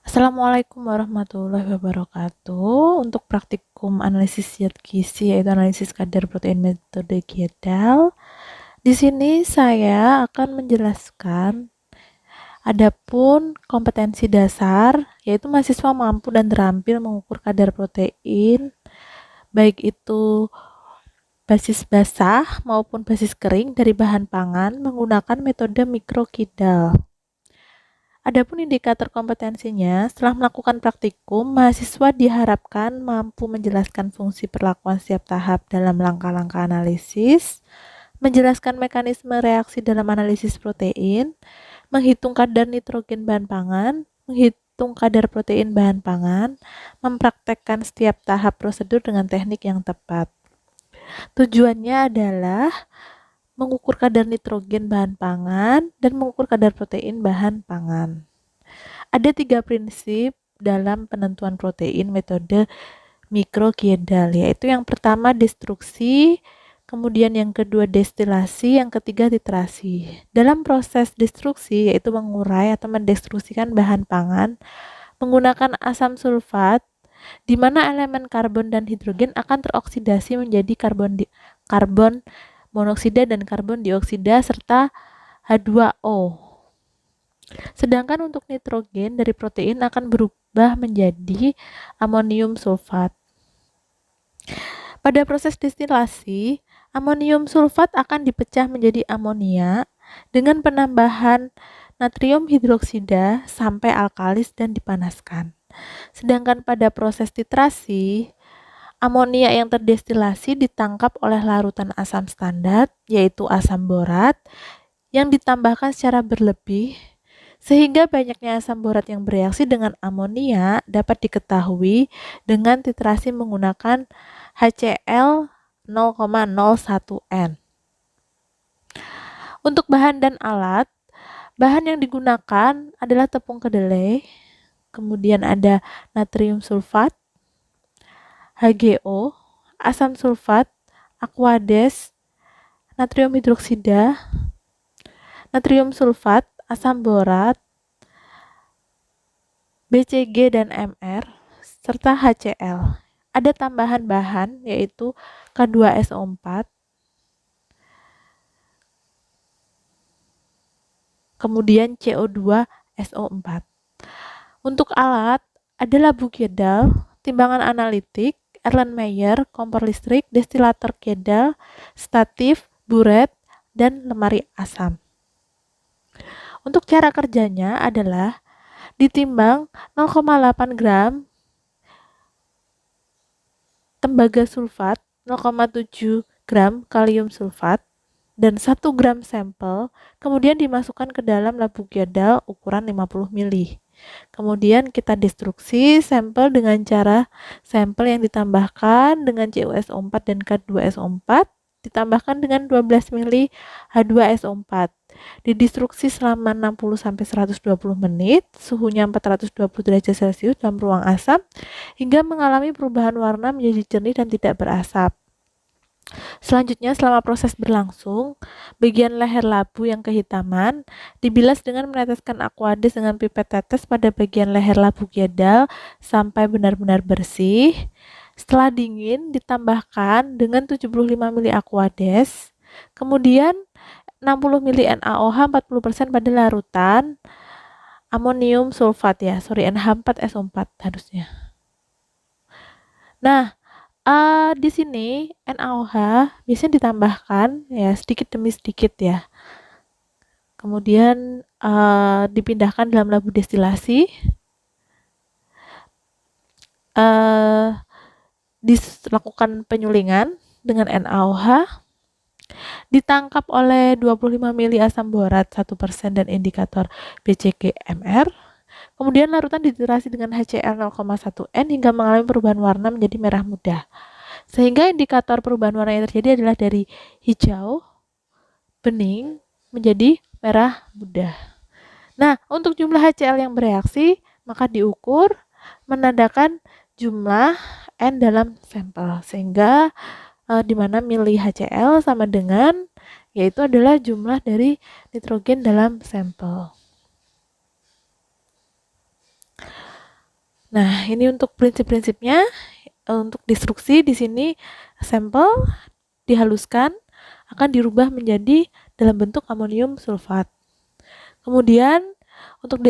Assalamualaikum warahmatullahi wabarakatuh. Untuk praktikum analisis zat gizi yaitu analisis kadar protein metode Giedel. Di sini saya akan menjelaskan adapun kompetensi dasar yaitu mahasiswa mampu dan terampil mengukur kadar protein baik itu basis basah maupun basis kering dari bahan pangan menggunakan metode mikrokidal. Adapun indikator kompetensinya, setelah melakukan praktikum, mahasiswa diharapkan mampu menjelaskan fungsi perlakuan setiap tahap dalam langkah-langkah analisis, menjelaskan mekanisme reaksi dalam analisis protein, menghitung kadar nitrogen bahan pangan, menghitung kadar protein bahan pangan, mempraktekkan setiap tahap prosedur dengan teknik yang tepat. Tujuannya adalah mengukur kadar nitrogen bahan pangan, dan mengukur kadar protein bahan pangan. Ada 3 prinsip dalam penentuan protein metode mikrokidal, yaitu yang pertama destruksi, kemudian yang kedua destilasi, yang ketiga titrasi. Dalam proses destruksi, yaitu mengurai atau mendestruksikan bahan pangan menggunakan asam sulfat, di mana elemen karbon dan hidrogen akan teroksidasi menjadi karbon monoksida dan karbon dioksida serta H2O. Sedangkan untuk nitrogen dari protein akan berubah menjadi amonium sulfat. Pada proses destilasi, amonium sulfat akan dipecah menjadi amonia dengan penambahan natrium hidroksida sampai alkalis dan dipanaskan. Sedangkan pada proses titrasi, amonia yang terdestilasi ditangkap oleh larutan asam standar, yaitu asam borat, yang ditambahkan secara berlebih, sehingga banyaknya asam borat yang bereaksi dengan amonia dapat diketahui dengan titrasi menggunakan HCl 0,01N. Untuk bahan dan alat, bahan yang digunakan adalah tepung kedelai, kemudian ada natrium sulfat, HGO, asam sulfat, aquades, natrium hidroksida, natrium sulfat, asam borat, BCG dan MR, serta HCl. Ada tambahan bahan yaitu K2SO4, kemudian CO2SO4. Untuk alat, ada labu Giedel, timbangan analitik, Erlenmeyer, kompor listrik, destilator Giedel, statif, buret, dan lemari asam. Untuk cara kerjanya adalah ditimbang 0,8 gram tembaga sulfat, 0,7 gram kalium sulfat, dan 1 gram sampel, kemudian dimasukkan ke dalam labu Giedel ukuran 50 ml. Kemudian kita destruksi sampel dengan cara sampel yang ditambahkan dengan CuSO4 dan K2SO4 ditambahkan dengan 12 ml H2SO4. Didestruksi selama 60-120 menit, suhunya 420 derajat Celcius dalam ruang asam hingga mengalami perubahan warna menjadi jernih dan tidak berasap. Selanjutnya, selama proses berlangsung, bagian leher labu yang kehitaman dibilas dengan meneteskan aquades dengan pipet tetes pada bagian leher labu Giedel sampai benar-benar bersih. Setelah dingin, ditambahkan dengan 75 ml aquades, kemudian 60 ml NaOH 40% pada larutan amonium sulfat NH4SO4 harusnya. Nah, di sini NaOH biasanya ditambahkan ya sedikit demi sedikit ya. Kemudian dipindahkan dalam labu destilasi. Dilakukan penyulingan dengan NaOH. Ditangkap oleh 25 ml asam borat 1% dan indikator BCG-MR. Kemudian larutan dititrasi dengan HCl 0,1N hingga mengalami perubahan warna menjadi merah muda. Sehingga indikator perubahan warna yang terjadi adalah dari hijau, bening, menjadi merah muda. Nah, untuk jumlah HCl yang bereaksi, maka diukur menandakan jumlah N dalam sampel. Sehingga di mana mili HCl sama dengan, yaitu adalah jumlah dari nitrogen dalam sampel. Nah, ini untuk prinsip-prinsipnya. Untuk destruksi di sini sampel dihaluskan akan dirubah menjadi dalam bentuk amonium sulfat. Kemudian untuk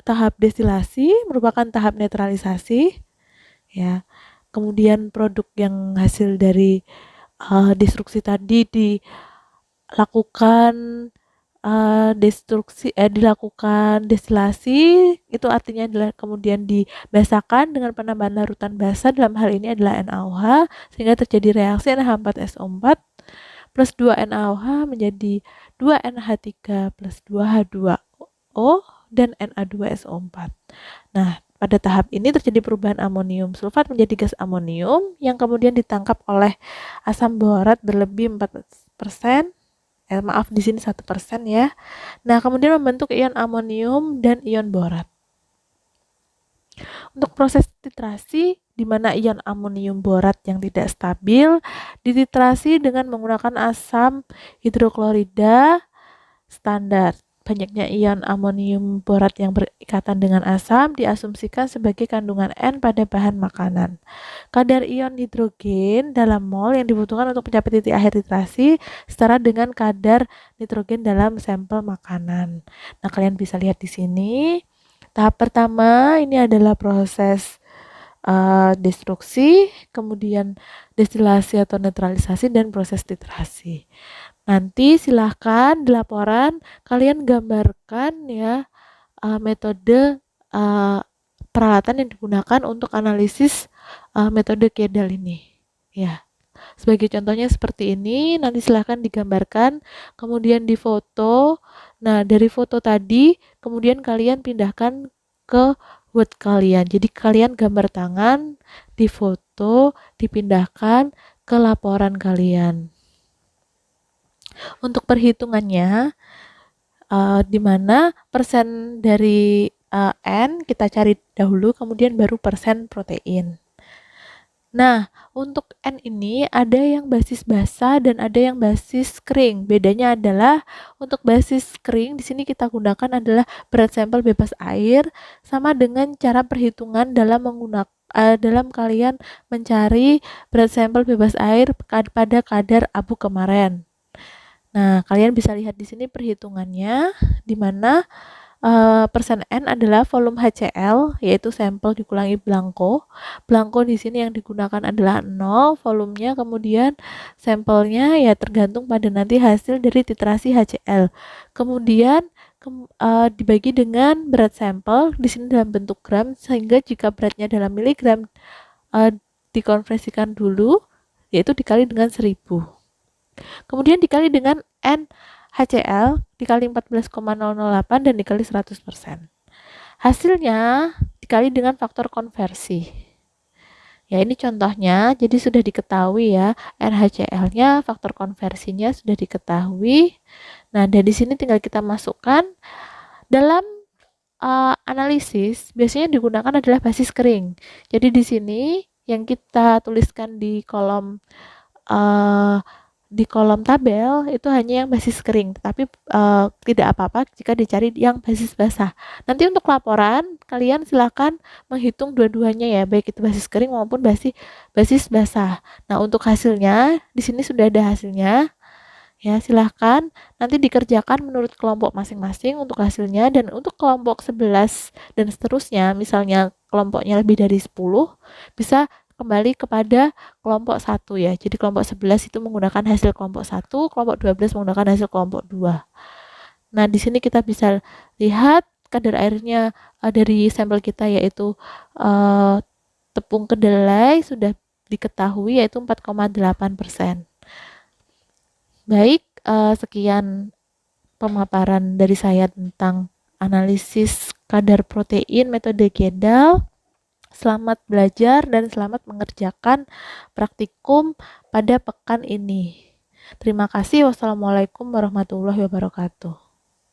tahap destilasi merupakan tahap netralisasi, ya. Kemudian produk yang hasil dari destruksi tadi dilakukan dilakukan destilasi, itu artinya adalah kemudian dibasahkan dengan penambahan larutan basa, dalam hal ini adalah NaOH, sehingga terjadi reaksi NH4SO4 plus 2 NaOH menjadi 2 NH3 plus 2 H2O dan Na2SO4. Nah, pada tahap ini terjadi perubahan amonium sulfat menjadi gas amonium yang kemudian ditangkap oleh asam borat berlebih 4%. Maaf, di sini 1% ya. Nah, kemudian membentuk ion amonium dan ion borat. Untuk proses titrasi, di mana ion amonium borat yang tidak stabil dititrasi dengan menggunakan asam hidroklorida standar. Banyaknya ion amonium borat yang berikatan dengan asam diasumsikan sebagai kandungan N pada bahan makanan. Kadar ion nitrogen dalam mol yang dibutuhkan untuk mencapai titik akhir titrasi setara dengan kadar nitrogen dalam sampel makanan. Nah, kalian bisa lihat di sini. Tahap pertama ini adalah proses destruksi, kemudian destilasi atau netralisasi, dan proses titrasi. Nanti silahkan di laporan kalian gambarkan ya metode peralatan yang digunakan untuk analisis metode Kedal ini. Ya, sebagai contohnya seperti ini, nanti silahkan digambarkan, kemudian difoto. Nah, dari foto tadi, kemudian kalian pindahkan ke Word kalian. Jadi kalian gambar tangan, difoto, dipindahkan ke laporan kalian. Untuk perhitungannya, di mana persen dari N kita cari dahulu, kemudian baru persen protein. Nah, untuk N ini ada yang basis basah dan ada yang basis kering. Bedanya adalah untuk basis kering di sini kita gunakan adalah berat sampel bebas air, sama dengan cara perhitungan dalam kalian mencari berat sampel bebas air pada kadar abu kemarin. Nah, kalian bisa lihat di sini perhitungannya, di mana persen N adalah volume HCl, yaitu sampel dikurangi blanko. Blanko di sini yang digunakan adalah 0, volumenya, kemudian sampelnya ya tergantung pada nanti hasil dari titrasi HCl. Kemudian dibagi dengan berat sampel di sini dalam bentuk gram, sehingga jika beratnya dalam miligram dikonversikan dulu, yaitu dikali dengan 1000. Kemudian dikali dengan N HCl dikali 14,008 dan dikali 100%. Hasilnya dikali dengan faktor konversi. Ya, ini contohnya, jadi sudah diketahui ya, NHCl-nya, faktor konversinya sudah diketahui. Nah, dari sini tinggal kita masukkan. Dalam analisis, biasanya digunakan adalah basis kering. Jadi di sini yang kita tuliskan di kolom tabel itu hanya yang basis kering, tetapi tidak apa-apa jika dicari yang basis basah. Nanti untuk laporan kalian silakan menghitung dua-duanya ya, baik itu basis kering maupun basis basah. Nah, untuk hasilnya di sini sudah ada hasilnya. Ya, silahkan nanti dikerjakan menurut kelompok masing-masing untuk hasilnya, dan untuk kelompok 11 dan seterusnya, misalnya kelompoknya lebih dari 10, bisa kembali kepada kelompok 1 ya. Jadi kelompok 11 itu menggunakan hasil kelompok 1, kelompok 12 menggunakan hasil kelompok 2. Nah, di sini kita bisa lihat kadar airnya dari sampel kita, yaitu tepung kedelai, sudah diketahui yaitu 4,8%. Baik, sekian pemaparan dari saya tentang analisis kadar protein metode Kedal. Selamat belajar dan selamat mengerjakan praktikum pada pekan ini. Terima kasih. Wassalamualaikum warahmatullahi wabarakatuh.